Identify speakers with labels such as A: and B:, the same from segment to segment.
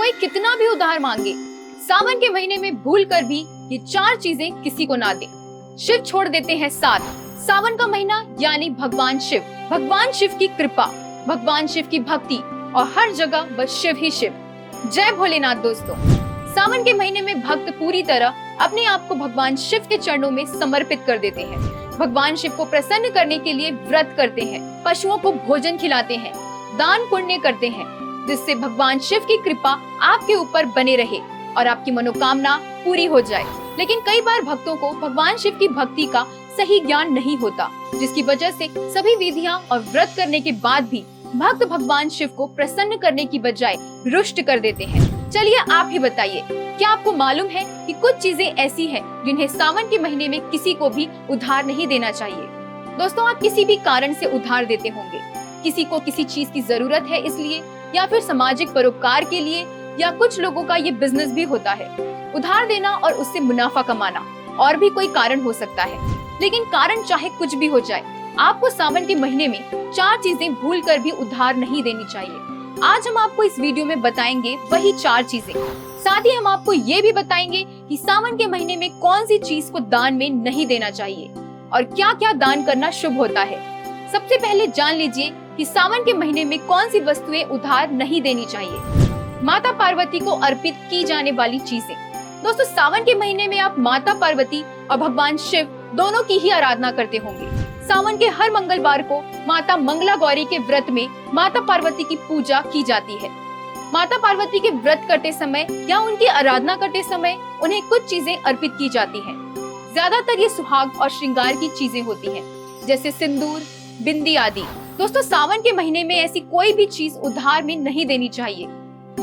A: कोई कितना भी उधार मांगे, सावन के महीने में भूल कर भी ये 4 चीजें किसी को ना दे। शिव छोड़ देते हैं साथ। सावन का महीना यानी भगवान शिव की कृपा, भगवान शिव की भक्ति और हर जगह बस शिव ही शिव। जय भोलेनाथ। दोस्तों, सावन के महीने में भक्त पूरी तरह अपने आप को भगवान शिव के चरणों में समर्पित कर देते हैं। भगवान शिव को प्रसन्न करने के लिए व्रत करते हैं, पशुओं को भोजन खिलाते हैं, दान पुण्य करते हैं, जिससे भगवान शिव की कृपा आपके ऊपर बने रहे और आपकी मनोकामना पूरी हो जाए। लेकिन कई बार भक्तों को भगवान शिव की भक्ति का सही ज्ञान नहीं होता, जिसकी वजह से सभी विधियां और व्रत करने के बाद भी भक्त भगवान शिव को प्रसन्न करने की बजाय रुष्ट कर देते हैं। चलिए आप ही बताइए, क्या आपको मालूम है कि कुछ चीजें ऐसी हैं जिन्हें सावन के महीने में किसी को भी उधार नहीं देना चाहिए। दोस्तों, आप किसी भी कारण से उधार देते होंगे। किसी को किसी चीज की जरूरत है इसलिए, या फिर सामाजिक परोपकार के लिए, या कुछ लोगों का ये बिजनेस भी होता है, उधार देना और उससे मुनाफा कमाना। और भी कोई कारण हो सकता है, लेकिन कारण चाहे कुछ भी हो जाए, आपको सावन के महीने में 4 चीजें भूल कर भी उधार नहीं देनी चाहिए। आज हम आपको इस वीडियो में बताएंगे वही 4 चीजें। साथ ही हम आपको ये भी बताएंगे कि सावन के महीने में कौन सी चीज को दान में नहीं देना चाहिए और क्या क्या दान करना शुभ होता है। सबसे पहले जान लीजिए कि सावन के महीने में कौन सी वस्तुएं उधार नहीं देनी चाहिए। माता पार्वती को अर्पित की जाने वाली चीजें। दोस्तों, सावन के महीने में आप माता पार्वती और भगवान शिव दोनों की ही आराधना करते होंगे। सावन के हर मंगलवार को माता मंगला गौरी के व्रत में माता पार्वती की पूजा की जाती है। माता पार्वती के व्रत करते समय या उनकी आराधना करते समय उन्हें कुछ चीजें अर्पित की जाती हैं। ज्यादातर ये सुहाग और श्रृंगार की चीजें होती हैं, जैसे सिंदूर, बिंदी आदि। दोस्तों, सावन के महीने में ऐसी कोई भी चीज उधार में नहीं देनी चाहिए।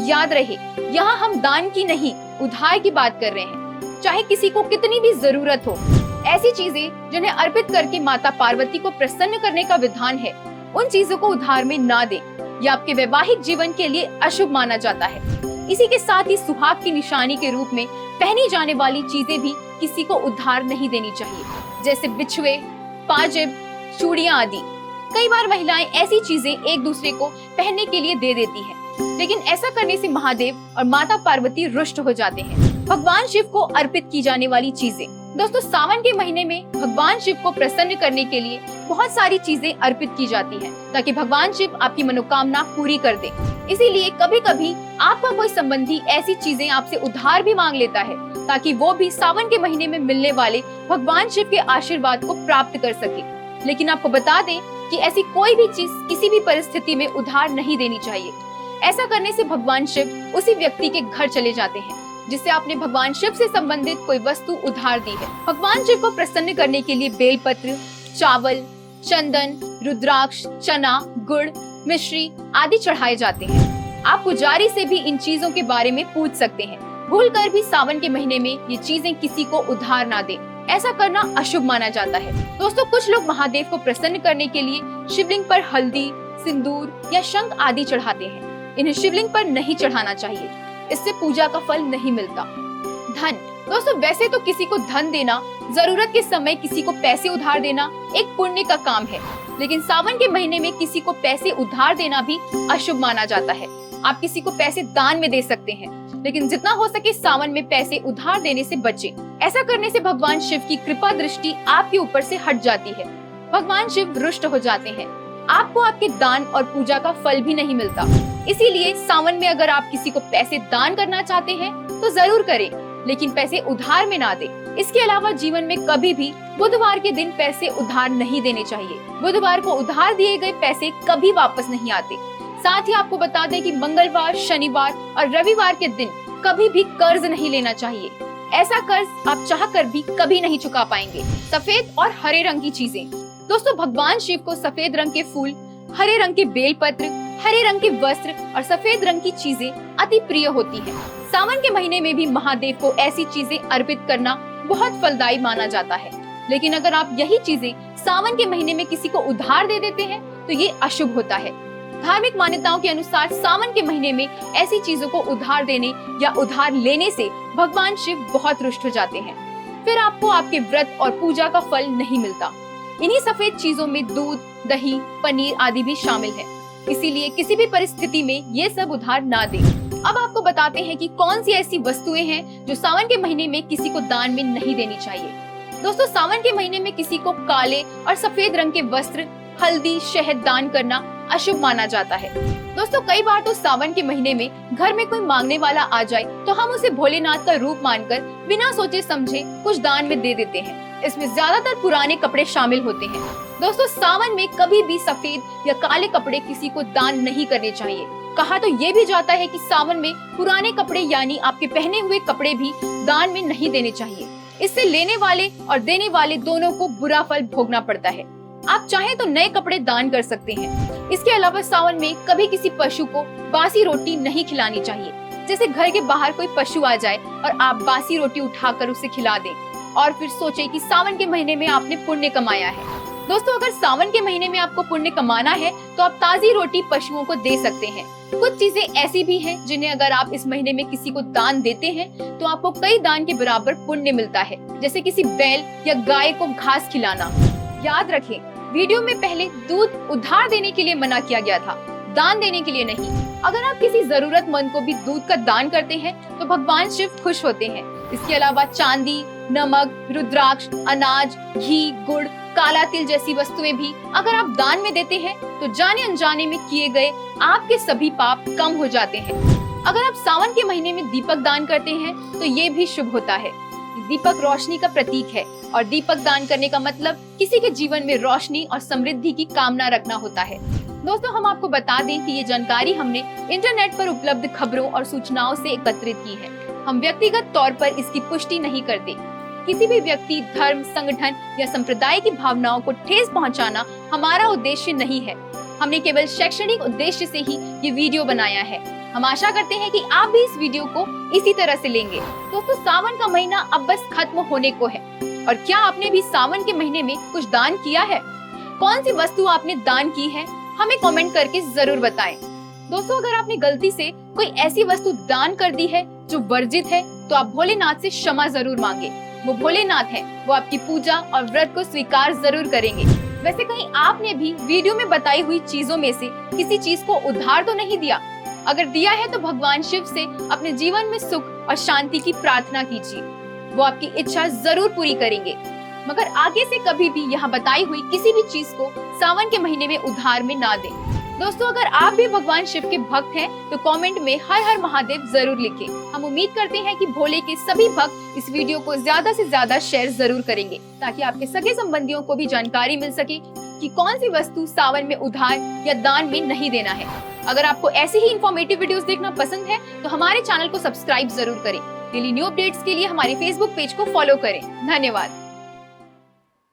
A: याद रहे, यहाँ हम दान की नहीं, उधार की बात कर रहे हैं। चाहे किसी को कितनी भी जरूरत हो, ऐसी चीजें जिन्हें अर्पित करके माता पार्वती को प्रसन्न करने का विधान है, उन चीजों को उधार में ना दे। यह आपके वैवाहिक जीवन के लिए अशुभ माना जाता है। इसी के साथ ही सुहाग की निशानी के रूप में पहनी जाने वाली चीजें भी किसी को उधार नहीं देनी चाहिए, जैसे बिछुए, पाजेब, चूड़ियां आदि। कई बार महिलाएं ऐसी चीजें एक दूसरे को पहनने के लिए दे देती हैं, लेकिन ऐसा करने से महादेव और माता पार्वती रुष्ट हो जाते हैं। भगवान शिव को अर्पित की जाने वाली चीजें। दोस्तों, सावन के महीने में भगवान शिव को प्रसन्न करने के लिए बहुत सारी चीजें अर्पित की जाती हैं, ताकि भगवान शिव आपकी मनोकामना पूरी कर दे। इसीलिए कभी कभी आपका कोई संबंधी ऐसी चीजें आपसे उधार भी मांग लेता है, ताकि वो भी सावन के महीने में मिलने वाले भगवान शिव के आशीर्वाद को प्राप्त कर सके। लेकिन आपको बता दें कि ऐसी कोई भी चीज किसी भी परिस्थिति में उधार नहीं देनी चाहिए। ऐसा करने से भगवान शिव उसी व्यक्ति के घर चले जाते हैं जिससे आपने भगवान शिव से संबंधित कोई वस्तु उधार दी है। भगवान शिव को प्रसन्न करने के लिए बेलपत्र, चावल, चंदन, रुद्राक्ष, चना, गुड़, मिश्री आदि चढ़ाए जाते हैं। आप पुजारी से भी इन चीजों के बारे में पूछ सकते हैं। भूल कर भी सावन के महीने में ये चीजें किसी को उधार ना दें, ऐसा करना अशुभ माना जाता है। दोस्तों, कुछ लोग महादेव को प्रसन्न करने के लिए शिवलिंग पर हल्दी, सिंदूर या शंख आदि चढ़ाते हैं। इन्हें शिवलिंग पर नहीं चढ़ाना चाहिए, इससे पूजा का फल नहीं मिलता। धन। दोस्तों, वैसे तो किसी को धन देना, जरूरत के समय किसी को पैसे उधार देना एक पुण्य का काम है, लेकिन सावन के महीने में किसी को पैसे उधार देना भी अशुभ माना जाता है। आप किसी को पैसे दान में दे सकते हैं, लेकिन जितना हो सके सावन में पैसे उधार देने से बचें। ऐसा करने से भगवान शिव की कृपा दृष्टि आपके ऊपर से हट जाती है। भगवान शिव रुष्ट हो जाते हैं। आपको आपके दान और पूजा का फल भी नहीं मिलता। इसीलिए सावन में अगर आप किसी को पैसे दान करना चाहते हैं तो जरूर करें, लेकिन पैसे उधार में ना दें। इसके अलावा जीवन में कभी भी बुधवार के दिन पैसे उधार नहीं देने चाहिए। बुधवार को उधार दिए गए पैसे कभी वापस नहीं आते। साथ ही आपको बता दें कि मंगलवार, शनिवार और रविवार के दिन कभी भी कर्ज नहीं लेना चाहिए। ऐसा कर्ज आप चाहकर भी कभी नहीं चुका पाएंगे। सफेद और हरे रंग की चीजें। दोस्तों, भगवान शिव को सफेद रंग के फूल, हरे रंग के बेलपत्र, हरे रंग के वस्त्र और सफेद रंग की चीजें अति प्रिय होती हैं। सावन के महीने में भी महादेव को ऐसी चीजें अर्पित करना बहुत फलदायी माना जाता है। लेकिन अगर आप यही चीजें सावन के महीने में किसी को उधार दे देते हैं तो ये अशुभ होता है। धार्मिक मान्यताओं के अनुसार सावन के महीने में ऐसी चीजों को उधार देने या उधार लेने से भगवान शिव बहुत रुष्ट हो जाते हैं। फिर आपको आपके व्रत और पूजा का फल नहीं मिलता। इन्हीं सफेद चीजों में दूध, दही, पनीर आदि भी शामिल है। इसीलिए किसी भी परिस्थिति में ये सब उधार ना दें। अब आपको बताते हैं कि कौन सी ऐसी वस्तुएं हैं जो सावन के महीने में किसी को दान में नहीं देनी चाहिए। दोस्तों, सावन के महीने में किसी को काले और सफेद रंग के वस्त्र, हल्दी, शहद दान करना अशुभ माना जाता है। दोस्तों, कई बार तो सावन के महीने में घर में कोई मांगने वाला आ जाए तो हम उसे भोलेनाथ का रूप मानकर बिना सोचे समझे कुछ दान में दे देते हैं। इसमें ज्यादातर पुराने कपड़े शामिल होते हैं। दोस्तों, सावन में कभी भी सफेद या काले कपड़े किसी को दान नहीं करने चाहिए। कहा तो ये भी जाता है कि सावन में पुराने कपड़े यानी आपके पहने हुए कपड़े भी दान में नहीं देने चाहिए। इससे लेने वाले और देने वाले दोनों को बुरा फल भोगना पड़ता है। आप चाहें तो नए कपड़े दान कर सकते हैं। इसके अलावा सावन में कभी किसी पशु को बासी रोटी नहीं खिलानी चाहिए। जैसे घर के बाहर कोई पशु आ जाए और आप बासी रोटी उठाकर उसे खिला दें और फिर सोचे कि सावन के महीने में आपने पुण्य कमाया है। दोस्तों, अगर सावन के महीने में आपको पुण्य कमाना है तो आप ताजी रोटी पशुओं को दे सकते हैं। कुछ चीजें ऐसी भी हैं जिन्हें अगर आप इस महीने में किसी को दान देते हैं तो आपको कई दान के बराबर पुण्य मिलता है। जैसे किसी बैल या गाय को घास खिलाना। याद रखें, वीडियो में पहले दूध उधार देने के लिए मना किया गया था, दान देने के लिए नहीं। अगर आप किसी जरूरतमंद को भी दूध का दान करते हैं तो भगवान शिव खुश होते हैं। इसके अलावा चांदी, नमक, रुद्राक्ष, अनाज, घी, गुड़, काला तिल जैसी वस्तुएं भी अगर आप दान में देते हैं तो जाने अनजाने में किए गए आपके सभी पाप कम हो जाते हैं। अगर आप सावन के महीने में दीपक दान करते हैं तो ये भी शुभ होता है। दीपक रोशनी का प्रतीक है और दीपक दान करने का मतलब किसी के जीवन में रोशनी और समृद्धि की कामना रखना होता है। दोस्तों, हम आपको बता दें कि ये जानकारी हमने इंटरनेट पर उपलब्ध खबरों और सूचनाओं से एकत्रित की है। हम व्यक्तिगत तौर पर इसकी पुष्टि नहीं करते। किसी भी व्यक्ति, धर्म, संगठन या संप्रदाय की भावनाओं को ठेस पहुंचाना हमारा उद्देश्य नहीं है। हमने केवल शैक्षणिक उद्देश्य से ही ये वीडियो बनाया है। हम आशा करते हैं कि आप भी इस वीडियो को इसी तरह से लेंगे। दोस्तों, सावन का महीना अब बस खत्म होने को है और क्या आपने भी सावन के महीने में कुछ दान किया है? कौन सी वस्तु आपने दान की है, हमें कमेंट करके जरूर बताएं। दोस्तों, अगर आपने गलती से कोई ऐसी वस्तु दान कर दी है जो वर्जित है तो आप भोलेनाथ से क्षमा जरूर मांगे। वो भोलेनाथ हैं, वो आपकी पूजा और व्रत को स्वीकार जरूर करेंगे। वैसे कहीं आपने भी वीडियो में बताई हुई चीजों में से किसी चीज को उधार तो नहीं दिया? अगर दिया है तो भगवान शिव से अपने जीवन में सुख और शांति की प्रार्थना कीजिए। वो आपकी इच्छा जरूर पूरी करेंगे। मगर आगे से कभी भी यहाँ बताई हुई किसी भी चीज को सावन के महीने में उधार में ना दें। दोस्तों, अगर आप भी भगवान शिव के भक्त हैं तो कमेंट में हर हर महादेव जरूर लिखें। हम उम्मीद करते हैं कि भोले के सभी भक्त इस वीडियो को ज्यादा से ज्यादा शेयर जरूर करेंगे ताकि आपके सगे संबंधियों को भी जानकारी मिल सके कि कौन सी वस्तु सावन में उधार या दान में नहीं देना है। अगर आपको ऐसी ही इंफॉर्मेटिव वीडियोस देखना पसंद है तो हमारे चैनल को सब्सक्राइब जरूर करें। डेली न्यू अपडेट्स के लिए हमारे फेसबुक पेज को फॉलो करें। धन्यवाद।